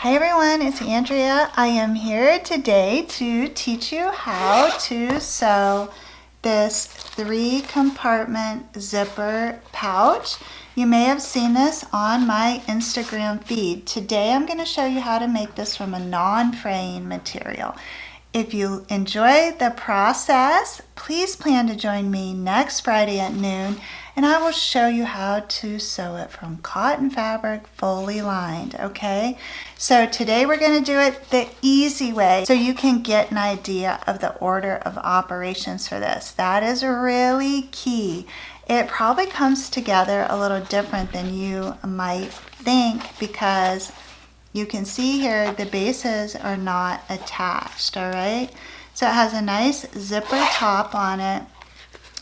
Hi everyone, it's Andrea. I am here today to teach you how to sew this 3-compartment zipper pouch. You may have seen this on my Instagram feed. Today I'm going to show you how to make this from a non-fraying material. If you enjoy the process, please plan to join me next Friday at noon, and I will show you how to sew it from cotton fabric fully lined, okay? So today we're going to do it the easy way so you can get an idea of the order of operations for this. That is really key. It probably comes together a little different than you might think because you can see here the bases are not attached, all right? So it has a nice zipper top on it.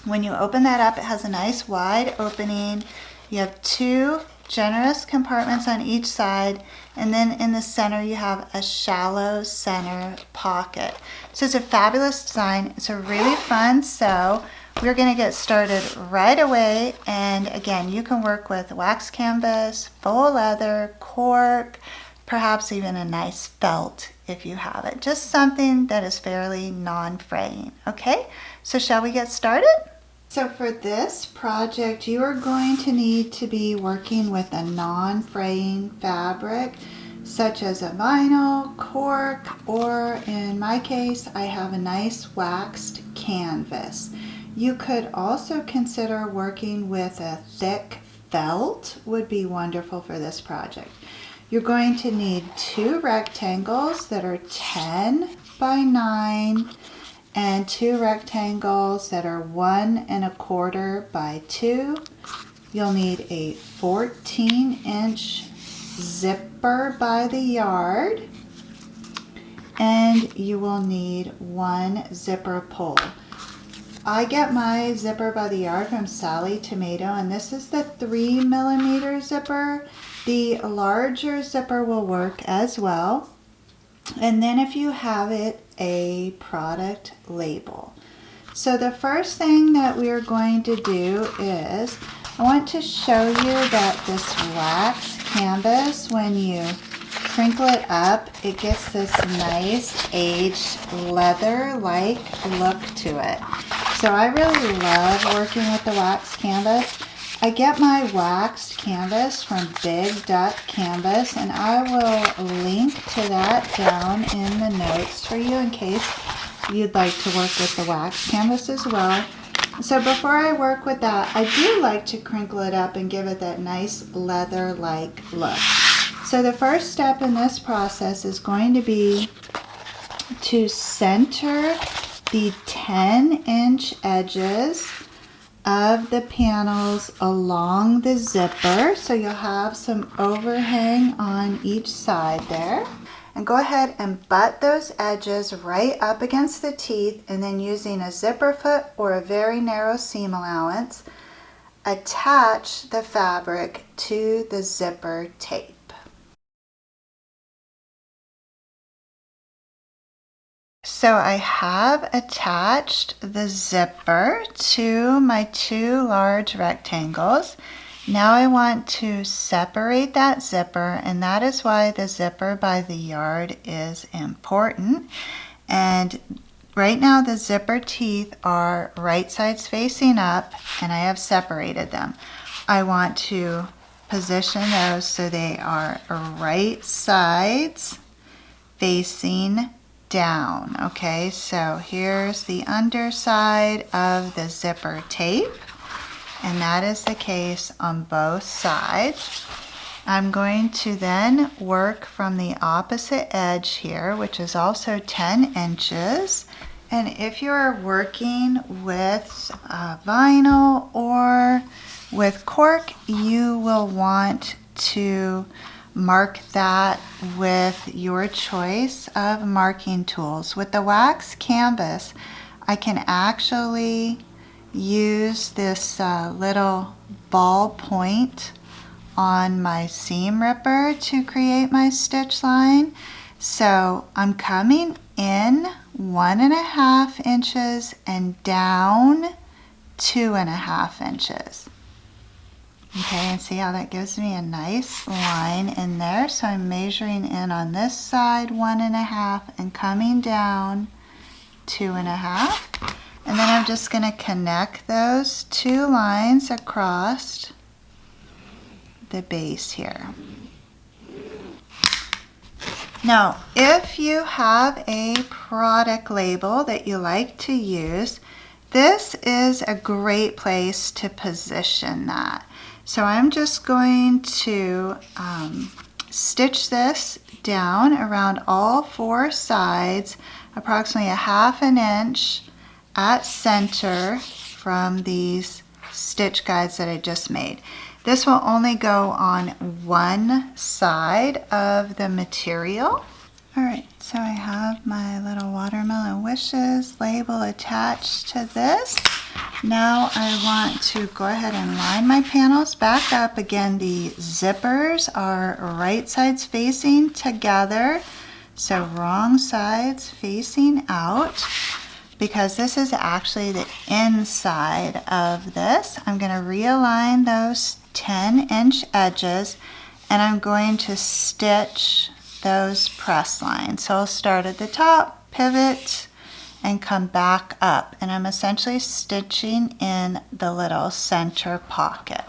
When you open that up, it has a nice wide opening. You have 2 generous compartments on each side, and then in the center you have a shallow center pocket. So it's a fabulous design. It's a really fun sew. We're going to get started right away, and again, you can work with wax canvas, faux leather, cork, perhaps even a nice felt if you have it. Just something that is fairly non-fraying, okay? So shall we get started? So for this project, you are going to need to be working with a non-fraying fabric, such as a vinyl, cork, or in my case, I have a nice waxed canvas. You could also consider working with a thick felt, would be wonderful for this project. You're going to need 2 rectangles that are 10 by 9 and 2 rectangles that are 1 1/4 by 2. You'll need a 14-inch zipper by the yard, and you will need 1 zipper pull. I get my zipper by the yard from Sally Tomato, and this is the 3mm zipper. The larger zipper will work as well. And then if you have it, a product label. So the first thing that we're going to do is I want to show you that this wax canvas, when you crinkle it up, it gets this nice aged leather-like look to it. So I really love working with the wax canvas. I get my waxed canvas from Big Duck Canvas, and I will link to that down in the notes for you in case you'd like to work with the wax canvas as well. So before I work with that, I do like to crinkle it up and give it that nice leather-like look. So the first step in this process is going to be to center the 10-inch edges of the panels along the zipper, so you'll have some overhang on each side there. And go ahead and butt those edges right up against the teeth, and then using a zipper foot or a very narrow seam allowance, attach the fabric to the zipper tape. So I have attached the zipper to my 2 large rectangles. Now I want to separate that zipper, and that is why the zipper by the yard is important. And right now the zipper teeth are right sides facing up, and I have separated them. I want to position those so they are right sides facing down. Okay, so here's the underside of the zipper tape, and that is the case on both sides. I'm going to then work from the opposite edge here, which is also 10 inches. And if you're working with vinyl or with cork, you will want to mark that with your choice of marking tools. With the wax canvas, I can actually use this little ball point on my seam ripper to create my stitch line. So I'm coming in 1.5 inches and down 2.5 inches. Okay, and see how that gives me a nice line in there. So I'm measuring in on this side 1.5 and coming down 2.5. And then I'm just going to connect those 2 lines across the base here. Now, if you have a product label that you like to use, this is a great place to position that. So I'm just going to stitch this down around all 4 sides, approximately 1/2 inch at center from these stitch guides that I just made. This will only go on one side of the material. All right, so I have my little watermelon wishes label attached to this. Now I want to go ahead and line my panels back up. Again, the zippers are right sides facing together, so wrong sides facing out, because this is actually the inside of this. I'm going to realign those 10-inch edges, and I'm going to stitch those press lines. So I'll start at the top, pivot, and come back up. And I'm essentially stitching in the little center pocket.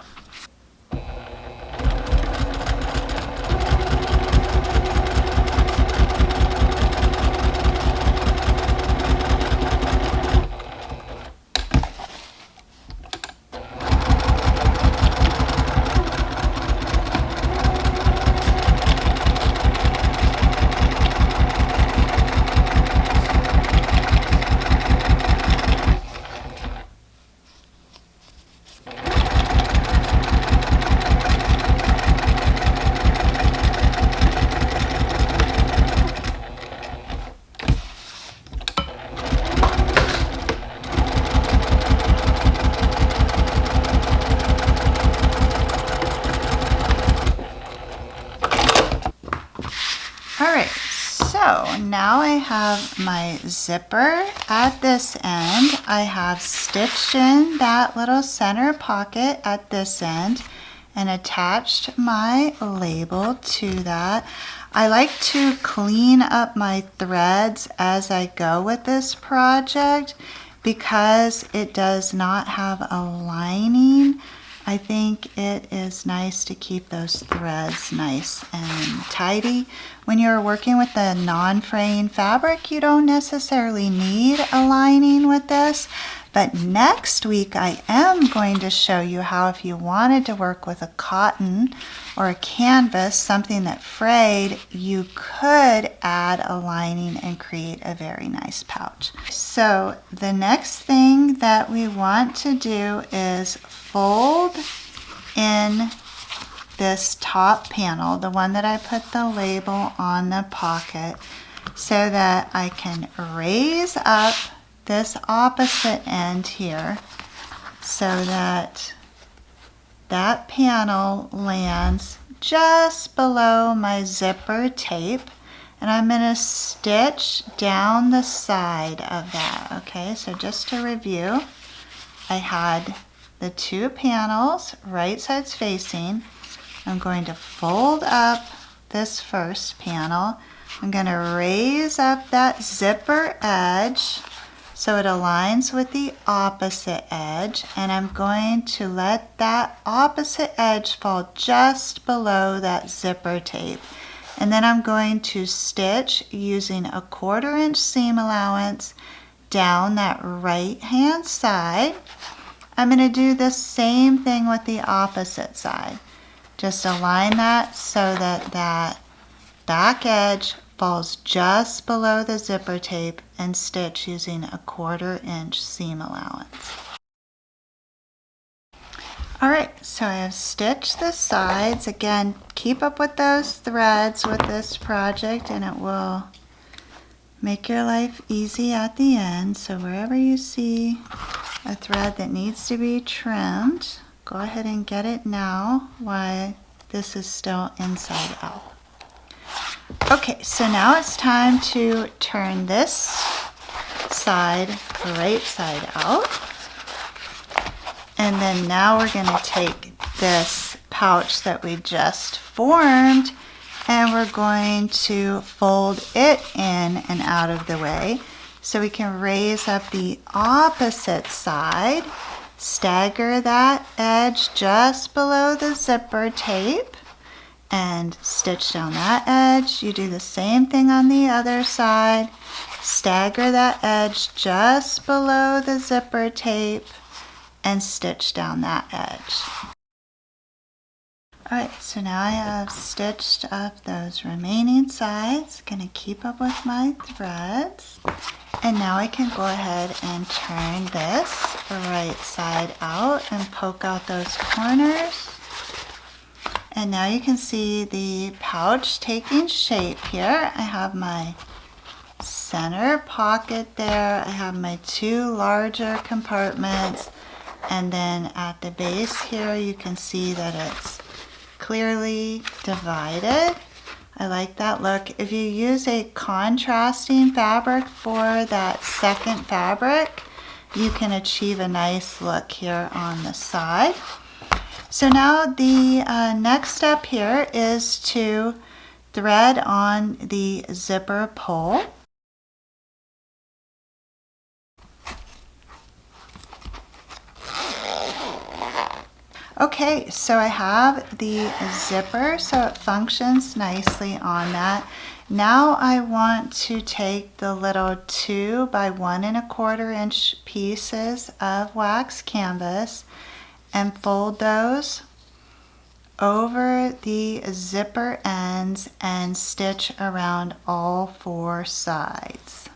Alright, so now I have my zipper at this end. I have stitched in that little center pocket at this end and attached my label to that. I like to clean up my threads as I go with this project because it does not have a lining. I think it is nice to keep those threads nice and tidy. When you're working with a non-fraying fabric, you don't necessarily need a lining with this. But next week, I am going to show you how, if you wanted to work with a cotton or a canvas, something that frayed, you could add a lining and create a very nice pouch. So the next thing that we want to do is fold in this top panel, the one that I put the label on the pocket, so that I can raise up this opposite end here so that that panel lands just below my zipper tape, and I'm going to stitch down the side of that. Okay, so just to review, I had the 2 panels right sides facing. I'm going to fold up this first panel. I'm going to raise up that zipper edge so it aligns with the opposite edge, and I'm going to let that opposite edge fall just below that zipper tape. And then I'm going to stitch using a 1/4 inch seam allowance down that right hand side. I'm going to do the same thing with the opposite side. Just align that so that that back edge falls just below the zipper tape, and stitch using a 1/4 inch seam allowance. Alright, so I have stitched the sides. Again, keep up with those threads with this project and it will make your life easy at the end. So wherever you see a thread that needs to be trimmed, go ahead and get it now while this is still inside out. Okay, so now it's time to turn this side right side out. And then now we're going to take this pouch that we just formed, and we're going to fold it in and out of the way so we can raise up the opposite side, stagger that edge just below the zipper tape, and stitch down that edge. You do the same thing on the other side, stagger that edge just below the zipper tape, and stitch down that edge. Alright, so now I have stitched up those remaining sides. Gonna keep up with my threads. And now I can go ahead and turn this right side out and poke out those corners. And now you can see the pouch taking shape here. I have my center pocket there. I have my two larger compartments. And then at the base here, you can see that it's clearly divided. I like that look. If you use a contrasting fabric for that second fabric, you can achieve a nice look here on the side. So now the next step here is to thread on the zipper pull. Okay, so I have the zipper, so it functions nicely on that. Now I want to take the little 2 by 1 1/4 inch pieces of wax canvas and fold those over the zipper ends and stitch around all 4 sides.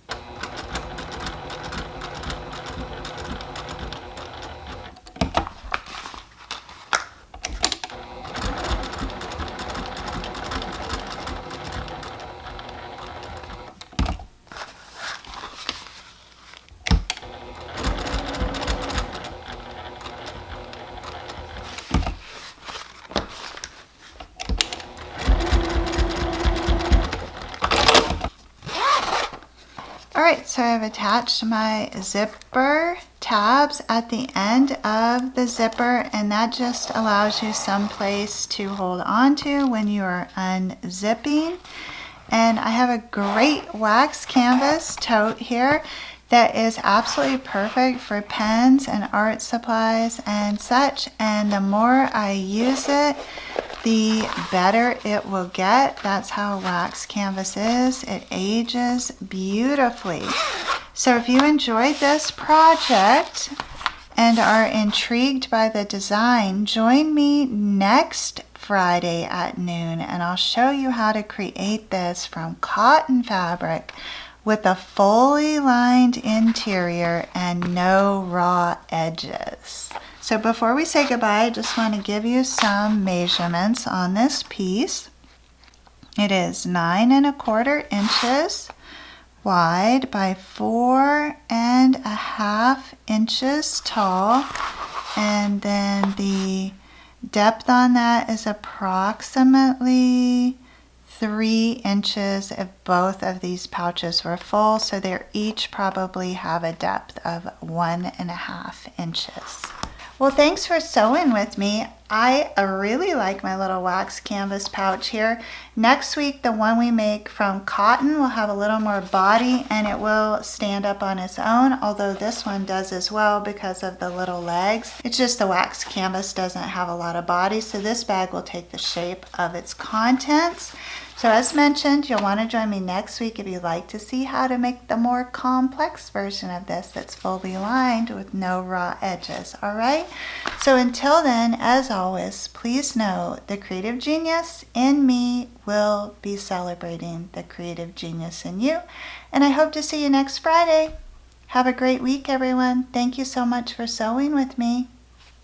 Alright, so I've attached my zipper tabs at the end of the zipper, and that just allows you some place to hold on to when you are unzipping. And I have a great wax canvas tote here that is absolutely perfect for pens and art supplies and such, and the more I use it, the better it will get. That's how wax canvas is. It ages beautifully. So if you enjoyed this project and are intrigued by the design, join me next Friday at noon and I'll show you how to create this from cotton fabric with a fully lined interior and no raw edges. So before we say goodbye, I just want to give you some measurements on this piece. It is 9 1/4 inches wide by 4 1/2 inches tall, and then the depth on that is approximately 3 inches if both of these pouches were full, so they each probably have a depth of 1 1/2 inches. Well, thanks for sewing with me. I really like my little wax canvas pouch here. Next week, the one we make from cotton will have a little more body and it will stand up on its own, although this one does as well because of the little legs. It's just the wax canvas doesn't have a lot of body, so this bag will take the shape of its contents. So as mentioned, you'll want to join me next week if you'd like to see how to make the more complex version of this that's fully lined with no raw edges, all right? So until then, as always, please know the creative genius in me will be celebrating the creative genius in you, and I hope to see you next Friday. Have a great week, everyone. Thank you so much for sewing with me.